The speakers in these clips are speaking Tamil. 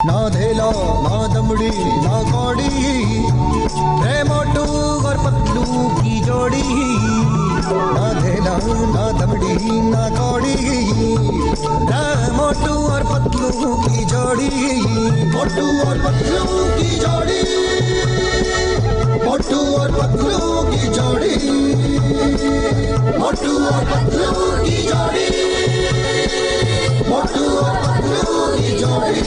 ना धेला ना दमड़ी ना कौड़ी रे मोटू और पतलू की जोड़ी ना धेला ना दमड़ी ना कौड़ी रे मोटू और पतलू की जोड़ी मोटू और पतलू की जोड़ी मोटू और पतलू की जोड़ी मोटू और पतलू की जोड़ी मोटू और पतलू की जोड़ी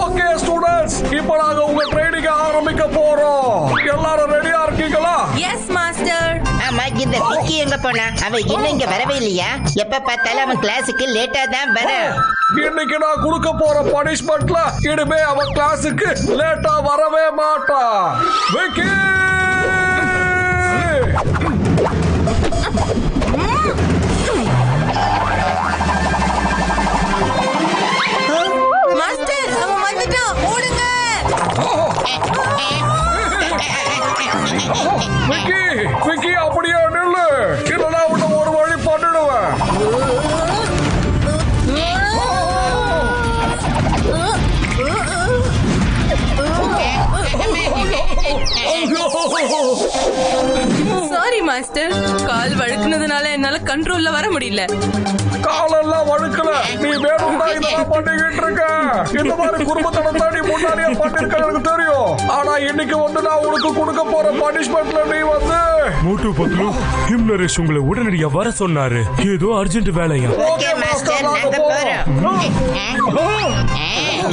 ஓகே ஸ்டூடண்ட்ஸ், இப்போ நாங்க உங்க ட்ரைனிங் ஆரம்பிக்க போறோம். எல்லாரும் ரெடியா இருக்கீங்களா? Yes master. ஆமா, இந்த விக்கி எங்க போனா? அவன் இன்னும் இங்க வரவே இல்லையா? எப்ப பார்த்தாலும் அவன் கிளாஸுக்கு லேட்டா தான் வரான். இன்னைக்கு நான் கொடுக்க போற பனிஷ்மெண்ட்ல இனிமே அவன் கிளாஸுக்கு லேட்டா வரவே மாட்டான். விக்கி! மாஸ்டர், அவன் வந்துட்டான். ஓடுங்க. விக்கி, விக்கி அப்படியே நில்லு. இல்லனா உன்னை ஒரு வழி பண்ணிடுவேன். சாரி மாஸ்டர், கால் வழுக்குனதுனால என்னால கண்ட்ரோல்ல வர முடியல. காலெல்லாம் வழுக்கல, நீ வேணும்னா இதெல்லாம் பண்ணிக்கிட்டு இருக்க. இந்த மாதிரி குடும்பத்தோட நீ முன்னாடியே பண்ணிருக்க எனக்கு தெரியும். ஆனா இன்னைக்கு வந்து நான் உனக்கு கொடுக்க போற பனிஷ்மெண்ட்ல நீ வந்து மோட்டு பத்லு, ஹிம்லரேஷ் உங்களை உடனடியா வர சொன்னாரு. ஏதோ அர்ஜென்ட் வேலையா? ஓகே மாஸ்டர், நாங்க போறோம்.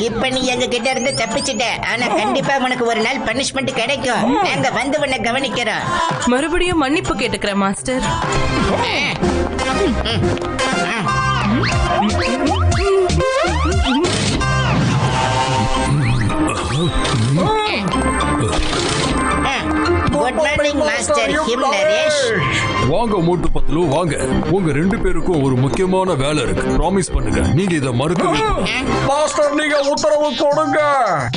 இப்ப நீ எங்க கிட்ட இருந்து தப்பிச்சிட்ட. ஆனா கண்டிப்பா உனக்கு ஒரு நாள் பனிஷ்மெண்ட் கிடைக்கும். நாங்க வந்து உன்னை கவனிக்கிறோம். மறுபடியும் மன்னிப்பு கேட்டுக்கிறேன் மாஸ்டர். குட் மார்னிங் மாஸ்டர் ஹிம்லரேஷ். வாங்க மோட்டு பத்லு, வாங்க. உங்க ரெண்டு பேருக்கும் ஒரு முக்கியமான வேலை இருக்கு. ப்ராமிஸ் பண்ணுங்க, நீங்க இத மறக்கவே. மாஸ்டர், நீங்க உத்தரவு கொடுங்க.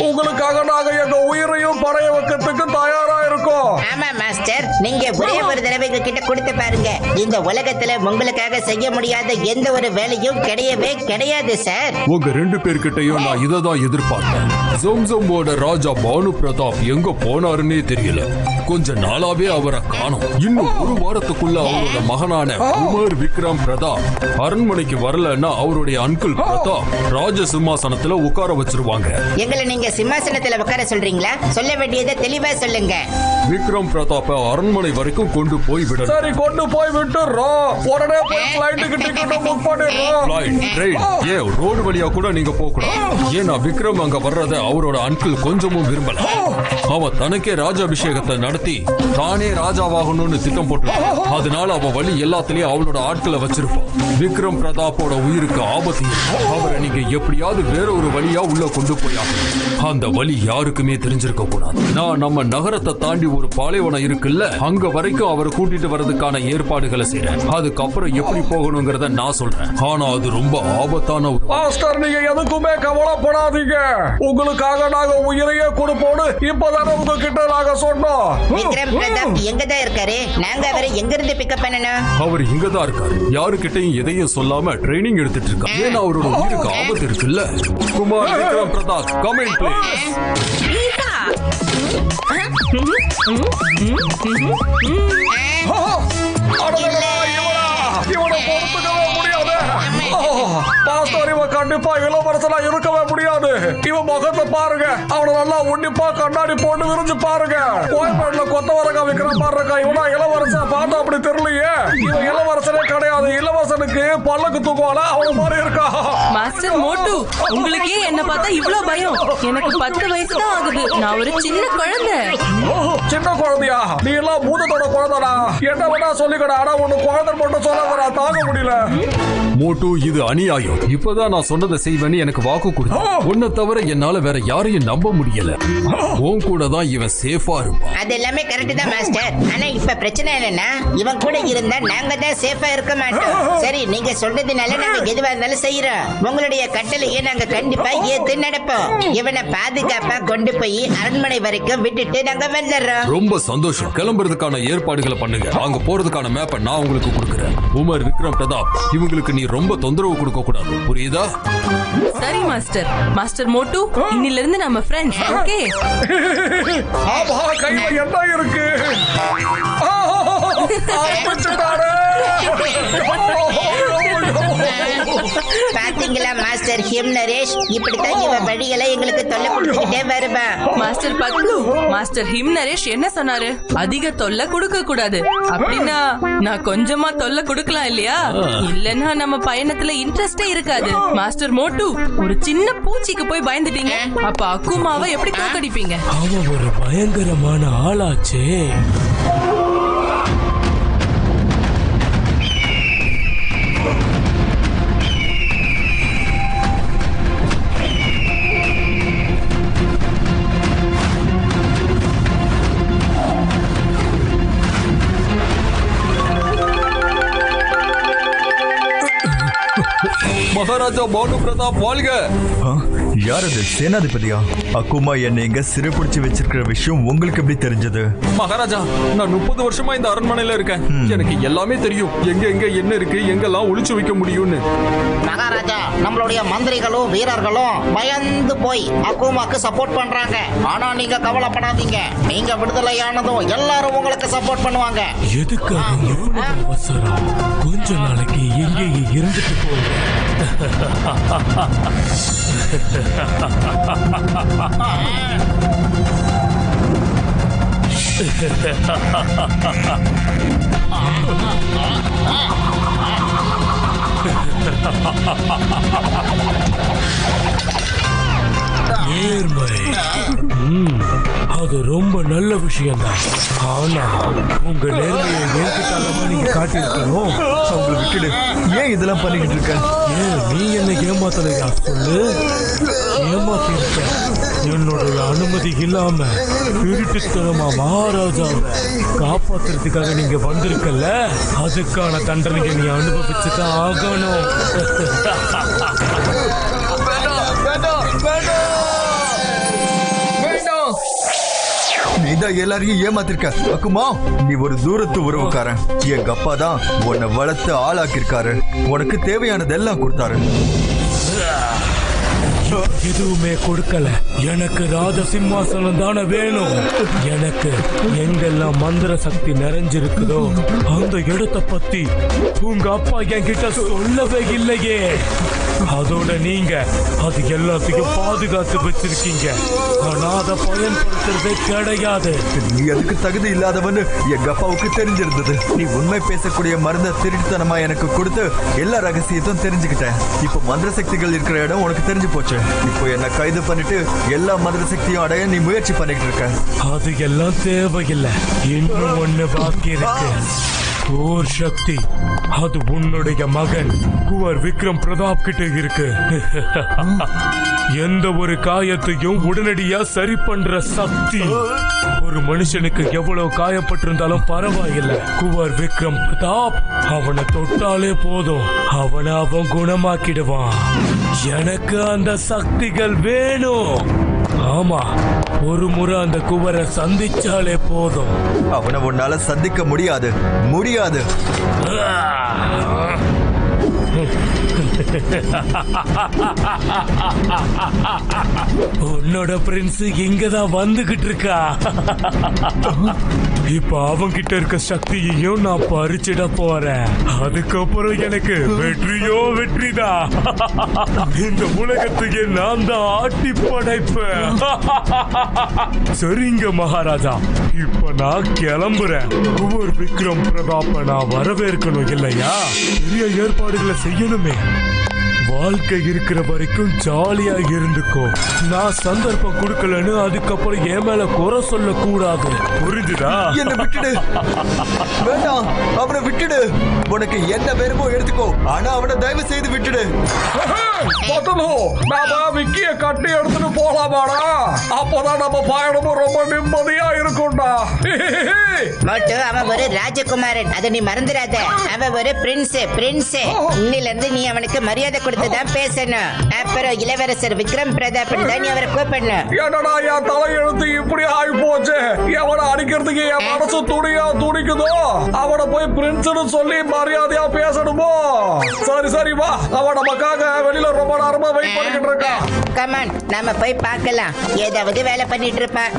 உங்களுக்காக நாங்க எங்க உயிரையும் படைய வைக்கிறதுக்கு தயாரா இருக்கோம். ஆமா மாஸ்டர், நீங்க ஒரே ஒரு தடவை எங்க கிட்ட கொடுத்து பாருங்க. இந்த உலகத்துல உங்களுக்காக செய்ய முடியாத எந்த ஒரு வேலையும் கிடையவே கிடையாது சார். உங்க ரெண்டு பேர்கிட்டயும் நான் இததான் எதிர்பார்த்தேன். ஜோம்ஜோமோட ராஜா பானு பிரதாப் எங்க போனாருன்னே தெரியல. கொஞ்ச நாளாவே அவரை காணோம். இன்னும் ஒரு வாரத்துக்குள்ள அவரோட மகனான உமர் விக்ரம் பிரதாப் அரண்மனைக்கு வரலன்னா அவருடைய அங்கிள் பிரதாப் ராஜ சிம்மாசனத்துல உட்கார வச்சிருவாங்க. எங்களை நீங்க சிம்மாசனத்துல உட்கார சொல்றீங்களா? சொல்ல வேண்டியதை தெளிவா சொல்லுங்க. விக்ரம் பிரதாப்ப அரண்மனை வரைக்கும் கொண்டு போய் விடணும். சரி, கொண்டு போய் விட்டுறோம். உடனே போய் ஃளைட்டுக்கு டிக்கெட் புக் பண்ணிடுறோம். ஃளைட், ட்ரெயின், ஏன் ரோடு வழியா கூட நீங்க போக கூடாது. ஏன்னா விக்ரம் அங்க வர்றத அவரோட அங்கிள் கொஞ்சமும் விரும்பல. அவன் தனக்கே ராஜாபிஷேகத்தை நடத்தி தானே ராஜாவாகணும்னு திட்டம் போட்டு, அதனால அவன் வழி எல்லாத்திலயும் அவனோட ஆட்களை வச்சிருப்பான். விக்ரம் பிரதாப்போட உயிருக்கு ஆபத்து. அவரை நீங்க எப்படியாவது வேற ஒரு வழியா உள்ள கொண்டு போயாகணும். அந்த வழி யாருக்குமே தெரிஞ்சிருக்க கூடாது. நான் நம்ம நகரத்தை தாண்டி ஒரு பாலைவனம் இருக்குல்ல, அங்க வரைக்கும் அவரை கூட்டிட்டு வர்றதுக்கான ஏற்பாடுகளை செய்யறேன். அதுக்கப்புறம் எப்படி போகணுங்கிறத நான் சொல்றேன். ஆனா அது ரொம்ப ஆபத்தான ஒரு. மாஸ்டர், நீங்க எதுக்குமே கவலைப்படாதீங்க. உங்களுக்காக நாங்க உயிரையே கொடுப்போம்னு இப்பதானே உங்ககிட்ட நாங்க சொன்னோம். விக்ரம் பிரதாப் எங்கதான் இருக்காரு? நாங்க அவரை எங்க இருந்து பிக்கப் பண்ணணும்? அவர் இங்கதான் இருக்காரு. யாருக்கிட்டையும் எதையும் சொல்லாம ட்ரைனிங் எடுத்துட்டு இருக்காரு. ஏன்னா அவரோட உயிருக்கு ஆபத்து இருக்குல்ல. Kumar Vikram Pratap, come in please. இவனை பொறுத்துக்கவே முடியாது. மாஸ்டர், இவன் கண்டிப்பா இளவரசனா இருக்கவே முடியாது. இவன் முகத்தை பாருங்க. அவனை நல்லா உன்னிப்பா கண்ணாடி போட்டு விரிஞ்சு பாருங்க. கோயம்பேடுல கொத்தவரங்க விக்கிற மாதிரி இருக்கா. இவனா இளவரசன்? பார்த்தா அப்படி தெரியலையே. இவன் இளவரசனே கிடையாது. இளவரசனுக்கு பல்லக்கு தூக்குவாளா அவன மாதிரி இருக்கா. மாஸ்டர் மோட்டு, உங்களுக்கே என்ன பார்த்தா இவ்ளோ பயம்? எனக்கு 10 வயசு தான் ஆகுது. நான் ஒரு சின்ன குழந்தை. சின்ன குழந்தையா? நீ எல்லாம் பூதத்தோட குழந்தைடா. என்ன வேணா சொல்லிக்கடா. ஆனா ஒண்ணு குழந்தை மட்டும் சொல்ல தாங்க முடியல. மோட்டு, இது அநியாயம். இப்பதான் நான் சொன்னதை செய்வேன்னு எனக்கு வாக்கு கொடுத்தேன். உன்னை தவிர தவிர என்னால வேற யாரையும் நம்ப முடியல. உன் கூட தான் இவன் சேஃபா இருப்பான். அது எல்லாமே கரெக்ட் தான் மாஸ்டர். ஆனா இப்ப பிரச்சனை என்னன்னா இவன் கூட இருந்தா நாங்க தான் சேஃபா இருக்க மாட்டோம். சரி, நீங்க சொல்றதுனால நாங்க எதுவா இருந்தாலும் செய்யறோம். உங்களுடைய கட்டளையை நாங்க கண்டிப்பா ஏத்து நடப்போம். இவனை பாதுகாப்பா கொண்டு போய் அரண்மனை வரைக்கும் விட்டுட்டு நாங்க வந்துடுறோம். ரொம்ப சந்தோஷம். கிளம்புறதுக்கான ஏற்பாடுகளை பண்ணுங்க. அங்க போறதுக்கான மேப்பை நான் உங்களுக்கு கொடுக்குறேன். உமர், விக்ரம், பிரதாப் இவங்களுக்கு நீ ரொம்ப தொந்தரவு கொடுக்க கூடாது, புரியுதா? சரி மாஸ்டர். மாஸ்டர் மோட்டு, இன்னில இருந்து நம்ம ஃப்ரெண்ட்ஸ். ஓகே? ஆமா, கையில என்ன இருக்கு? ஆரம்பிச்சுட்டாரு. பாத்தீங்களா மாஸ்டர் ஹிம் நரேஷ், இப்படித்தான் இவன் வழிகளை எங்களுக்கு தொல்லை கொடுத்துக்கிட்டே வருவான். மாஸ்டர் பத்லு, மாஸ்டர் ஹிம் நரேஷ் என்ன சொன்னாரு? அதிக தொல்லை கொடுக்க கூடாது. அப்படின்னா நான் கொஞ்சமா தொல்லை கொடுக்கலாம் இல்லையா? இல்லன்னா நம்ம பயணத்துல இன்ட்ரெஸ்டே இருக்காது. மாஸ்டர் மோட்டு, ஒரு சின்ன பூச்சிக்கு போய் பயந்துட்டீங்க, அப்ப அக்குமாவை எப்படி தோக்கடிப்பீங்க? அவன் ஒரு பயங்கரமான ஆளாச்சே. மகாராஜா பானு பிரதாப் வாழ்க. யார் அது? சேனாதிபதியா? அக்குமா என்னை இங்க சிறைப்பிடிச்சு வச்சிருக்கிற விஷயம் உங்களுக்கு எப்படி தெரிஞ்சது? மகாராஜா, நான் 30 வருஷமா இந்த அரண்மனையில இருக்கேன். எனக்கு எல்லாமே தெரியும். எங்க எங்க என்ன இருக்கு, எங்கெல்லாம் ஒளிச்சு வைக்க முடியும்னு. மகாராஜா, நம்மளுடைய மந்திரிகளும் வீரர்களும் பயந்து போய் அக்குமாக்கு சப்போர்ட் பண்றாங்க. ஆனா நீங்க கவலைப்படாதீங்க, நீங்க விடுதலையானதும் எல்லாரும் உங்களுக்கு சப்போர்ட் பண்ணுவாங்க. எதுக்காக இவ்வளவு அவசரம்? கொஞ்ச நாளைக்கு எங்கேயே இருந்துட்டு போங்க. நேர்மை அது ரொம்ப நல்ல விஷயம் தான். ஆனா உங்க நேர்மையை ஏற்கத்தாலமா நீங்க காட்டியிருக்கணும். அவங்களை விட்டுடு. ஏன் இதெல்லாம் பண்ணிக்கிட்டு இருக்க? ஏன் நீ என்ன ஏமாத்தலையா? சொல்லு. ஏமாத்திருக்க. என்னுடைய அனுமதி இல்லாம திருட்டுத்தனமா மகாராஜாவை காப்பாத்துறதுக்காக நீங்க வந்திருக்கல, அதுக்கான தண்டனையை நீ அனுபவிச்சுதான் ஆகணும். நீதான் எல்லாரையும் ஏமாத்திருக்க அக்குமா. நீ ஒரு தூரத்து உறவுக்காரன். எங்க அப்பா தான் உன்னை வளர்த்து ஆளாக்கிருக்காரு. உனக்கு தேவையானதெல்லாம் கொடுத்தாரு. எதுவுமே கொடுக்கல. எனக்கு ராஜ சிம்மாசனம் தானே வேணும். எனக்கு எங்கெல்லாம் மந்திர சக்தி நிறைஞ்சிருக்குதோ அந்த இடத்தை பத்தி உங்க அப்பா என்கிட்ட சொல்லவே இல்லையே. அதோட நீங்க அது எல்லாத்தையும் பாதுகாத்து வச்சிருக்கீங்க. ஆனா அதை பயன்படுத்துறதே கிடையாது. நீ அதுக்கு தகுதி இல்லாதவன்னு எங்க அப்பாவுக்கு தெரிஞ்சிருந்தது. நீ உண்மை பேசக்கூடிய மருந்த திருட்டுத்தனமா எனக்கு கொடுத்து எல்லா ரகசியத்தையும் தெரிஞ்சுக்கிட்டேன். இப்போ மந்திர சக்திகள் இருக்கிற இடம் உனக்கு தெரிஞ்சு போச்சு. இப்போ என்ன கைது பண்ணிட்டு எல்லா மந்திர சக்தியும் அடைய நீ முயற்சி பண்ணிட்டு இருக்க. அது எல்லாம் தேவையில்லை. இன்னும் ஒண்ணு பாக்கி இருக்கு. ஓர் சக்தி. அது உன்னுடைய மகன் குவர் விக்ரம் பிரதாப் கிட்ட இருக்கு. எந்த ஒரு காயத்தையும் உடனடியா சரி பண்ற சக்தி. ஒரு மனுஷனுக்கு எவ்வளவு காயப்பட்டிருந்தாலும் பரவாயில்லை, குவர் விக்ரம் பிரதாப் அவனை தொட்டாலே போதும், அவனை அவன் குணமாக்கிடுவான். எனக்கு அந்த சக்திகள் வேணும். ஆமா, ஒரு முறை அந்த குவரை சந்திச்சாலே போதும். அவனை உன்னால சந்திக்க முடியாது. உன்னோட பிரின்ஸ் இங்கதான் வந்துகிட்டு இருக்கா. இப்ப அவங்கிட்ட இருக்க சக்தியையும் நான் பறிச்சிட போறேன். அதுக்கப்புறம் எனக்கு வெற்றியோ வெற்றிதான். இந்த உலகத்துக்கு நான் தான் ஆட்டி படைப்பேன். சரிங்க மகாராஜா, இப்ப நான் கிளம்புறேன். குவர் விக்ரம் பிரதாப்ப நான் வரவேற்கணும் இல்லையா? பெரிய ஏற்பாடுகளை செய்யணுமே. வாழ்க்கை இருக்கிற வரைக்கும் ஜாலியா இருந்துக்கோ. நான் சந்தர்ப்பம் கொடுக்கலன்னு அதுக்கப்புறம் என் மேல குறை சொல்ல கூடாது. புரிஞ்சுதா? என்ன விட்டுடு. வேண்டாம், அவனை விட்டுடு. உனக்கு என்ன வேணுமோ எடுத்துக்கோ, ஆனா அவனை தயவு செய்து விட்டுடு. பத்துலு, நாம விக்கிய கட்டி எடுத்துட்டு போலாமாடா? அப்பதான் நம்ம பயணமும் ரொம்ப நிம்மதியா இருக்கும்டா. மோட்டு அவன் ஒரு ராஜகுமாரன், அதை நீ மறந்துடாத. அவன் ஒரு பிரின்ஸ். இன்னில இருந்து நீ அவனுக்கு மரியாதை கொடுத்துதான் பேசணும். அப்புறம் இளவரசர் விக்ரம் பிரதாப் தான் நீ அவரை கூப்பிடணும். என்னடா என் தலையெழுத்து இப்படி ஆகி போச்சு. எவனை அடிக்கிறதுக்கு என் மனசு துடிக்குதோ அவனை போய் பிரின்ஸ்னு சொல்லி மரியாதையா பேசணுமோ? சரி வா, அவன் நமக்காக வெளியில ரொம்ப நேரமா வெயிட் பண்ணிக்கிட்டு இருக்கான். கமான், நாம போய் பார்க்கலாம். ஏதாவது வேலை பண்ணிட்டு இருப்பான்.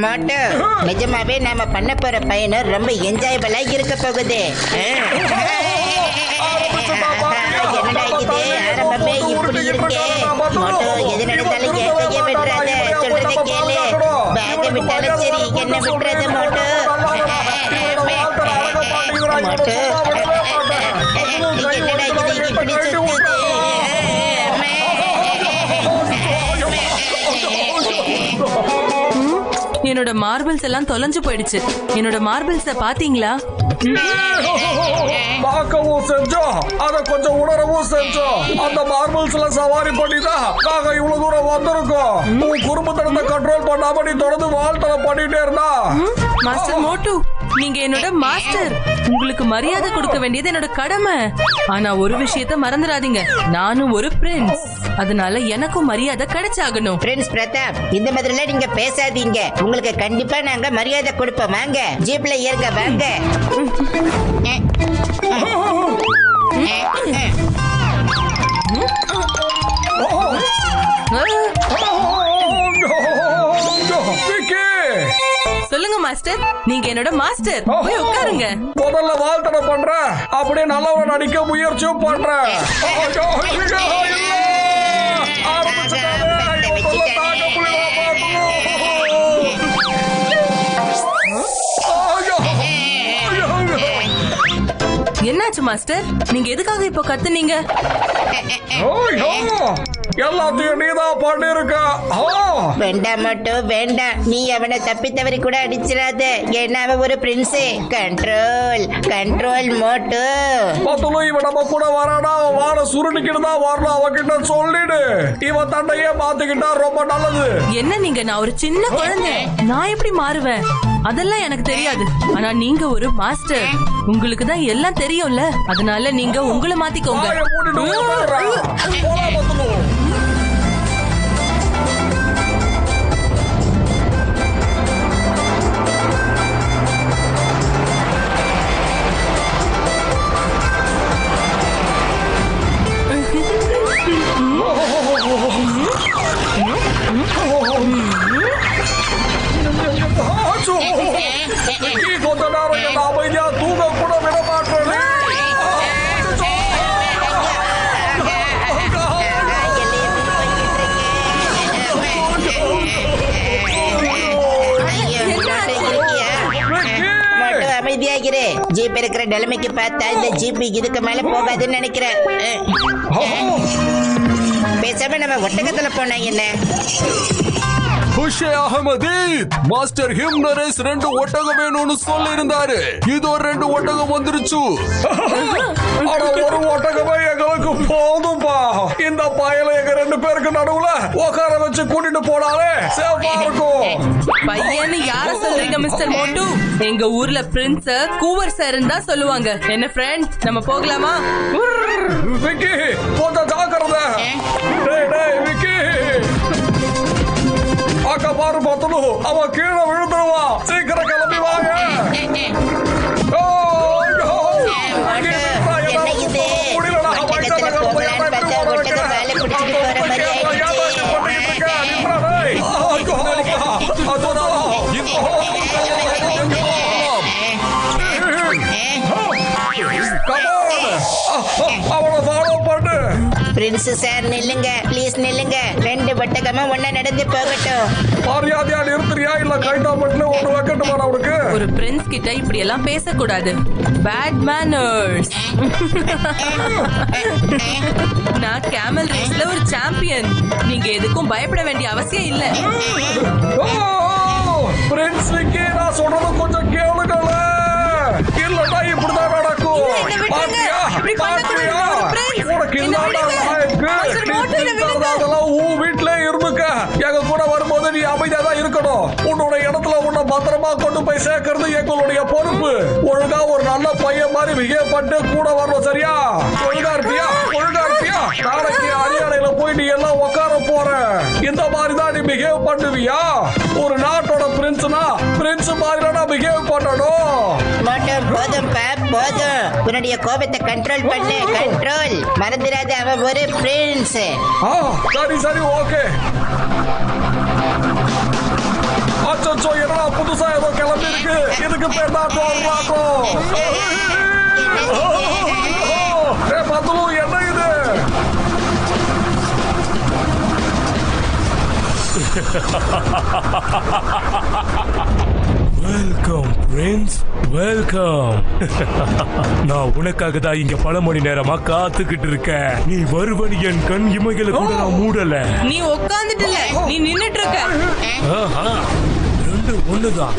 மோட்டு, நிஜமாவே நாம பண்ண போற பயணம் ரொம்ப என்ஜாயபிளா இருக்க போகுது. என்னடா இது, ஆரம்பமே இப்படி இருக்கே. மோட்டு, எது நடந்தாலும் கேட்கவே விட்டுறாத. சொல்றதை கேளு. பேக விட்டாலும் சரி, என்ன விட்டுறது மோட்டு. மோட்டு, என்னடா இது இப்படி சுத்துது? என்னோட மார்பிள்ஸ் எல்லாம் தொலைஞ்சு போயிடுச்சு. என்னோட மார்பிள்ஸ பாத்தீங்களா? பார்க்கவும் செஞ்சோம், அத கொஞ்சம் உணரவும் செஞ்சோம். அந்த மார்பிள்ஸ்ல சவாரி பண்ணிதான் நாங்க இவ்வளவு தூரம் வந்திருக்கோம். உன் குடும்பத்தை கண்ட்ரோல் பண்ணாம நீ தொடர்ந்து வாழ்த்தல பண்ணிட்டே இருந்தா. மாஸ்டர் மோட்டு, நீங்க என்னோட மாஸ்டர். உங்களுக்கு மரியாதை கொடுக்க வேண்டியது என்னோட கடமை. ஆனா ஒரு விஷயத்த மறந்துடாதீங்க, நானும் ஒரு பிரின்ஸ். அதனால எனக்கும் மரியாதை கிடைச்சாகணும். பிரின்ஸ் பிரதாப், இந்த மாதிரில நீங்க பேசாதீங்க. உங்களுக்கு கண்டிப்பா நாங்க மரியாதை கொடுப்போம். வாங்க, ஜீப்ல ஏறுங்க, வாங்க. சொல்லுங்க மாஸ்டர், நீங்க என்னோட மாஸ்டர். போய் உட்காருங்க. முதல்ல வாழ்த்தனை பண்ற, அப்படியே நல்லவன் நடிக்க முயற்சியும் பண்ற. என்னாச்சு மாஸ்டர்? நீங்க எதுக்காக இப்போ கத்துனீங்க? எல்லாத்தையும் நீதான் பண்ணிருக்க. வேண்டாம் மட்டும் வேண்டாம். நீ அவனை தப்பி தவறி கூட அடிச்சிடாத. ஏன்னா அவன் ஒரு பிரின்ஸ். கண்ட்ரோல் மோட்டு. பத்துலு, இவன் நம்ம கூட வரானா? அவன் வார சுருணிக்கிட்டு தான் வரணும். அவகிட்ட சொல்லிடு, இவன் தண்டையே மாத்திக்கிட்டா ரொம்ப நல்லது. என்ன நீங்க? நான் ஒரு சின்ன குழந்தை, நான் எப்படி மாறுவேன்? அதெல்லாம் எனக்கு தெரியாது. ஆனா நீங்க ஒரு மாஸ்டர், உங்களுக்கு தான் எல்லாம் தெரியும்ல. அதனால நீங்க உங்களை மாத்திக்கோங்க. கொஞ்ச நேரம் என்ன அமைதியா தூங்க கூட விட மாட்டேன். அமைதியாகிறே. ஜீப் இருக்கிற நிலைமைக்கு பார்த்தா இந்த ஜீப் இதுக்கு மேல போகாதுன்னு நினைக்கிறேன். பேசாம நம்ம ஒட்டகத்துல போனா என்ன? குஷே அகமது, மாஸ்டர் ஹிம் நரேஷ் 2 ஒட்டகம் வேணும்னு சொல்லி இருந்தாரு. இதோ 2 ஒட்டகம் வந்துருச்சு. ஆனா ஒரு ஒட்டகமே எங்களுக்கு போதும்பா. இந்த பயல எங்க 2 பேருக்கு நடுவுல உட்கார வச்சு கூட்டிட்டு போனாலே சேஃபா இருக்கும். பையன்னு யார சொல்றீங்க மிஸ்டர் மோட்டு? எங்க ஊர்ல பிரின்ஸ் கூவர் சார்ன்னு தான் சொல்லுவாங்க. என்ன ஃப்ரெண்ட், நம்ம போகலாமா? விக்கி, கொஞ்சம் ஜாக்கிரதை. டேய் விக்கி, அக்கா பாரு பத்துலு, அவன் கீழே விழுந்துருவா. சீக்கிரம் கிளம்பி வாங்க. என்ன இது? ஒட்டகத்துல போகலான்னு பார்த்தா ஒட்டகம் வேலை பிடிச்சிட்டு போற மாதிரி ஆயிடுச்சு. அவனை ஃபாலோ பண்ணு. பிரின்ஸ் சார் நில்லுங்க, ப்ளீஸ் நில்லுங்க. 2 பட்டகமும் ஒண்ணா நடந்து போகட்டும். மரியாதையா நிறுத்துறியா இல்ல கைட்டாப்பட்டுல ஒண்ணு வைக்கட்டுமா அவனுக்கு? ஒரு பிரின்ஸ் கிட்ட இப்படி எல்லாம் பேசக்கூடாது. Bad manners. நான் கேமல் ரேஸ்ல ஒரு சாம்பியன். நீங்க எதுக்கும் பயப்பட வேண்டிய அவசியம் இல்ல. பிரின்ஸ் விக்கி, நான் சொல்றது கொஞ்சம் கேளுங்களே. இல்லடா இப்படிதான் நடக்கும். பாத்தியா? பாத்தியா? உனக்கு இல்லாத அதெல்லாம் உன் வீட்டுல இருந்துக்க. எங்க கூட வரும்போது நீ அமைதியா தான் இருக்கணும். உன்னோட இடத்துல உன்னை பத்திரமா கொண்டு போய் சேர்க்கறது எங்களுடைய பொறுப்பு. ஒழுங்கா ஒரு நல்ல பையன் மாதிரி பிஹேவ் பண்ணிட்டு கூட வரணும், சரியா? ஒழுங்கா இருப்பியா? ஒழுங்கா இருப்பியா? நாளைக்கு அரியணையில போய் நீ எல்லாம் உட்கார போற. இந்த மாதிரி தான் நீ பிஹேவ் பண்ணுவியா? ஒரு நாட்டோட பிரின்ஸ்னா பிரின்ஸ் மாதிரி தான் பிஹேவ் பண்ணணும். போதும் பாப், போதும். உன்னுடைய கோபத்தை கண்ட்ரோல் பண்ணு, கண்ட்ரோல். மறந்துடாத, அவன் ஒரு பிரின்ஸ். சரி சரி, ஓகே. அச்சோ, என்னடா புதுசா ஏதோ கிளம்பி இருக்கு. இதுக்கு பேர் தான் மாற்றம். பத்துலு, என்ன இது? Welcome Prince, welcome. நான் உனக்காக தான் இங்க பல மணி நேரமா காத்துக்கிட்டு இருக்கேன். நீ வருவனி என் கண் இமைகளை கூட நான் மூடல. நீ உட்கார்ந்துட்டல, நீ நின்னுட்டு இருக்க. ரெண்டு ஒண்ணுதான்,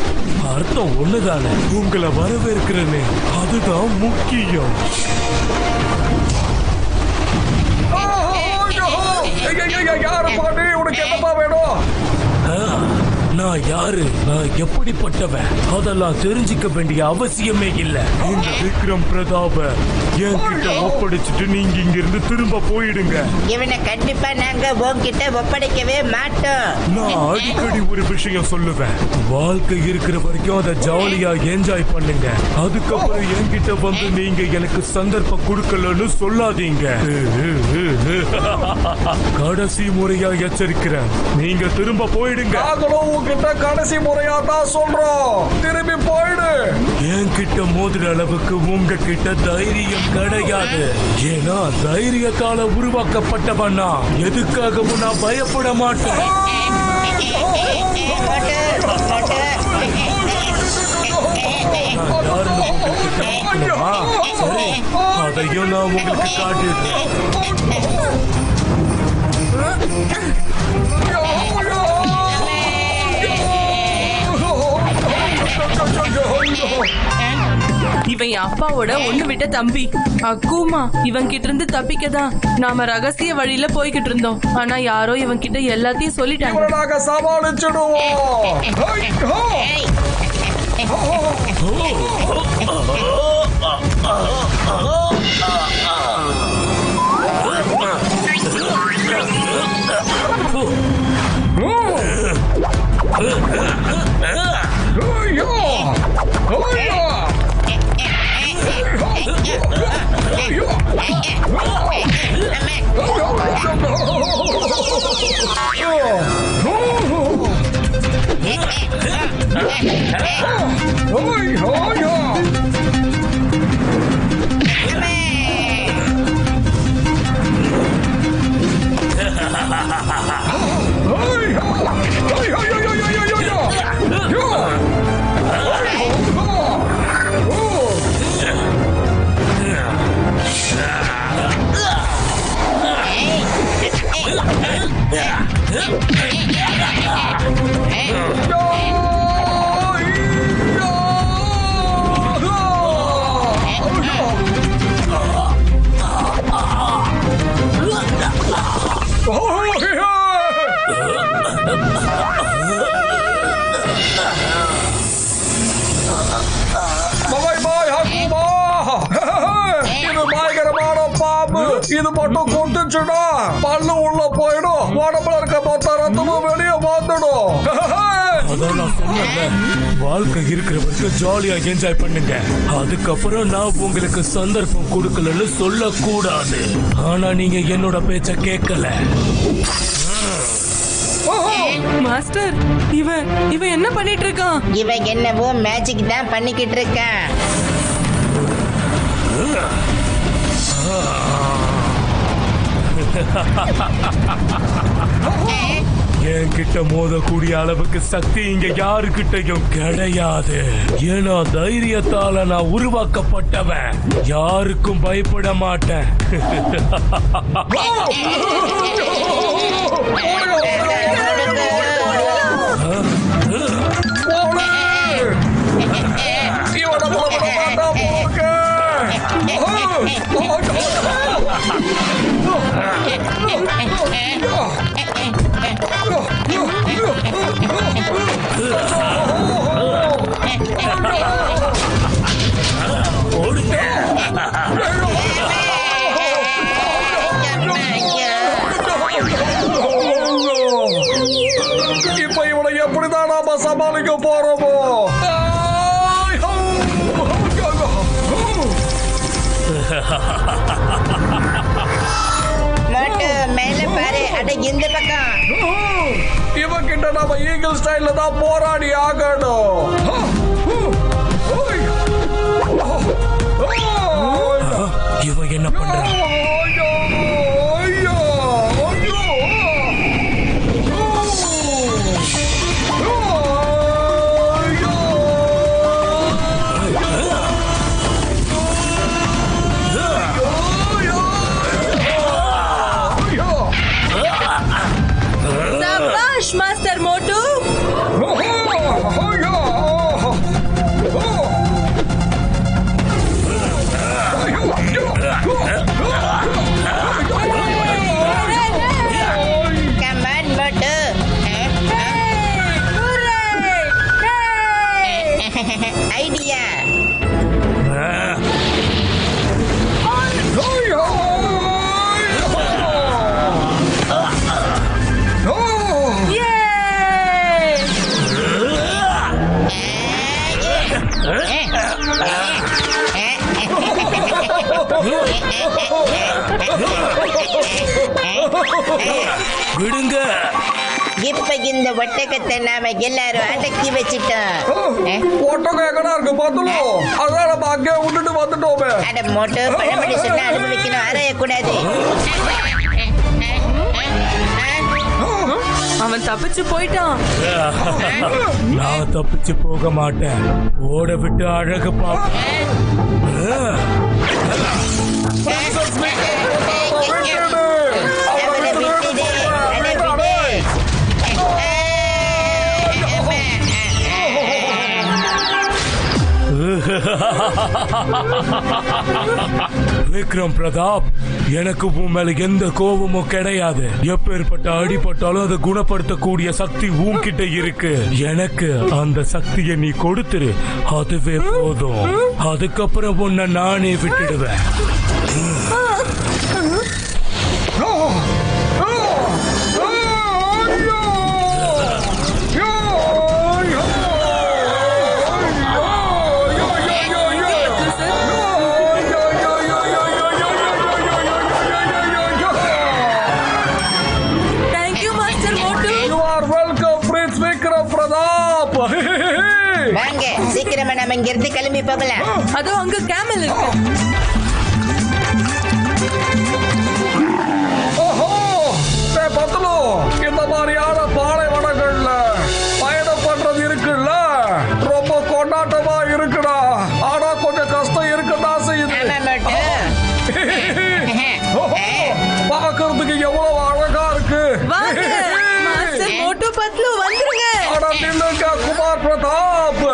அர்த்தம் ஒண்ணுதானே. உங்களை வரவேற்கிறேன்னு, அதுதான் முக்கியம். யாரு பாண்டி, உனக்கு என்னப்பா வேணும்? நான் யாரு, நான் எப்படிப்பட்டவன், அதெல்லாம் தெரிஞ்சுக்க வேண்டிய அவசியமே இல்ல. இந்த விக்ரம் பிரதாப என்கிட்ட ஒப்படைச்சிட்டு நீங்க இங்க இருந்து திரும்ப போயிடுங்க. இவனை கண்டிப்பா நாங்க உன்கிட்ட ஒப்படைக்கவே மாட்டோம். நான் அடிக்கடி ஒரு விஷயம் சொல்லுவேன். வாழ்க்கை இருக்கிற வரைக்கும் அதை ஜாலியா என்ஜாய் பண்ணுங்க. அதுக்கப்புறம் என்கிட்ட வந்து நீங்க எனக்கு சந்தர்ப்பம் கொடுக்கலன்னு சொல்லாதீங்க. கடைசி முறையா எச்சரிக்கிறேன், நீங்க திரும்ப போயிடுங்க. உங்ககிட்ட கடைசி முறையா தான் சொல்றோம், திரும்பி போயிடு. என்கிட்ட மோதுற அளவுக்கு உங்ககிட்ட தைரியம் கிடையாது. ஏன்னா தைரியத்தால உருவாக்கப்பட்டவனா, எதுக்காகவும் நான் பயப்பட மாட்டேன். யாருன்னு உங்களுக்கு தெரிஞ்சுக்கணுமா? சரி, அதையும் நான் உங்களுக்கு காட்டிடுறேன். இவன் என் அப்பாவோட ஒண்ணு விட்ட தம்பி அக்கூமா. இவன் கிட்ட இருந்து தப்பிக்கதான் நாம ரகசிய வழியில போய்கிட்டு இருந்தோம். ஆனா யாரோ இவன் கிட்ட எல்லாத்தையும் சொல்லிட்டாங்க. நாங்க சமாளிச்சிடுவோம். இது மட்டும் கொண்டுச்சுடா பல்லு உள்ள போயிடும், உடம்புல இருக்க மொத்த ரத்தமும் வெளியே வந்துடும். அதான் நான் சொன்னேன்ல, வாழ்க்கை இருக்கிற வரைக்கும் ஜாலியா என்ஜாய் பண்ணுங்க. அதுக்கப்புறம் நான் உங்களுக்கு சந்தர்ப்பம் கொடுக்கலன்னு சொல்லக்கூடாது. ஆனா நீங்க என்னோட பேச்ச கேட்கல. மாஸ்டர், இவன் என்ன பண்ணிட்டு இருக்கான்? இவன் என்னவோ மேஜிக் தான் பண்ணிக்கிட்டு இருக்கான். என்கிட்ட மோதக்கூடிய அளவுக்கு சக்தி இங்க யாருக்கிட்டையும் கிடையாது. ஏன்னா தைரியத்தால நான் உருவாக்கப்பட்டவன். யாருக்கும் பயப்பட மாட்டேன். இப்ப இவனை எப்படிதான் நாம சமாளிக்க போறோமோ? மோட்டு மேல பாரு, அட இந்த பக்கம். இவன் கிட்ட நம்ம ஈகிள் ஸ்டைல்ல தான் போராடி ஆகணும். இவன் என்ன பண்றான்? சபாஷ் master Motu. Come on, Motu. Idea. விடுங்க. இப்ப இந்த ஒட்டகத்தை நாம எல்லாரும் அடக்கி வச்சிட்டோம். ஒட்டகம் எங்கடா இருக்கு பாத்துலும். அதான் நம்ம அங்கே விட்டுட்டு வந்துட்டோமே. அட மோட்டு, பழமொழி சொன்னா அனுபவிக்கணும், அறையக்கூடாது. அவன் தப்பிச்சு போயிட்டான். நான் தப்பிச்சு போக மாட்டேன். ஓட விட்டு அழகு பார்ப்பேன். அவனை விட்டுடு, அட விடு. விக்ரம் பிரதாப், எனக்கு உன் மேல எந்த கோபமும் கிடையாது. எப்பேற்பட்ட அடிபட்டாலும் அதை குணப்படுத்தக்கூடிய சக்தி உன்கிட்ட இருக்கு. எனக்கு அந்த சக்தியை நீ கொடுத்துரு, அதுவே போதும். அதுக்கப்புறம் உன்னை நானே விட்டுடுவேன். Thank you master Motu. You are welcome, Prince Vikram Pratap. வாங்க, சீக்கிரமா நம்ம இங்க இருந்து கிளம்பி போகலாம். அதோ அங்க கேமல் இருக்கு. ஓஹோ, பத்தலோ, இந்த மாதிரியான பாலைவனங்கள்ல பயணம் பண்றது இருக்குல்ல, ரொம்ப கொண்டாட்டமா இருக்குடா. ஆனா கொஞ்சம் கஷ்டம் இருக்குதான் செய்யுது. ஆமா மோட்டு. பாக்குறதுக்கு எவ்வளவு அழகா இருக்கு. வாங்க மாஸ்டர் மோட்டு பத்லு வந்துருங்க. ஆனா நில்லுங்க குமார் பிரதாப்.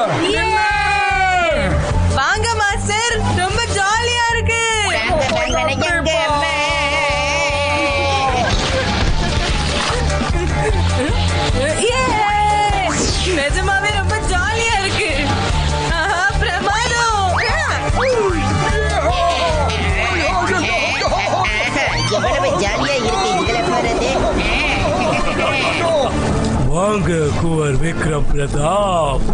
வாங்க மாஸ்டர், ரொம்ப ஜாலியா இருக்கு. நிஜமாவே ரொம்ப ஜாலியா இருக்கு. ஆஹா, பிரமாதம். எவ்வளவு ஜாலியா இருக்கு இதுல போறது. வாங்க குவர் விக்ரம் பிரதாப்.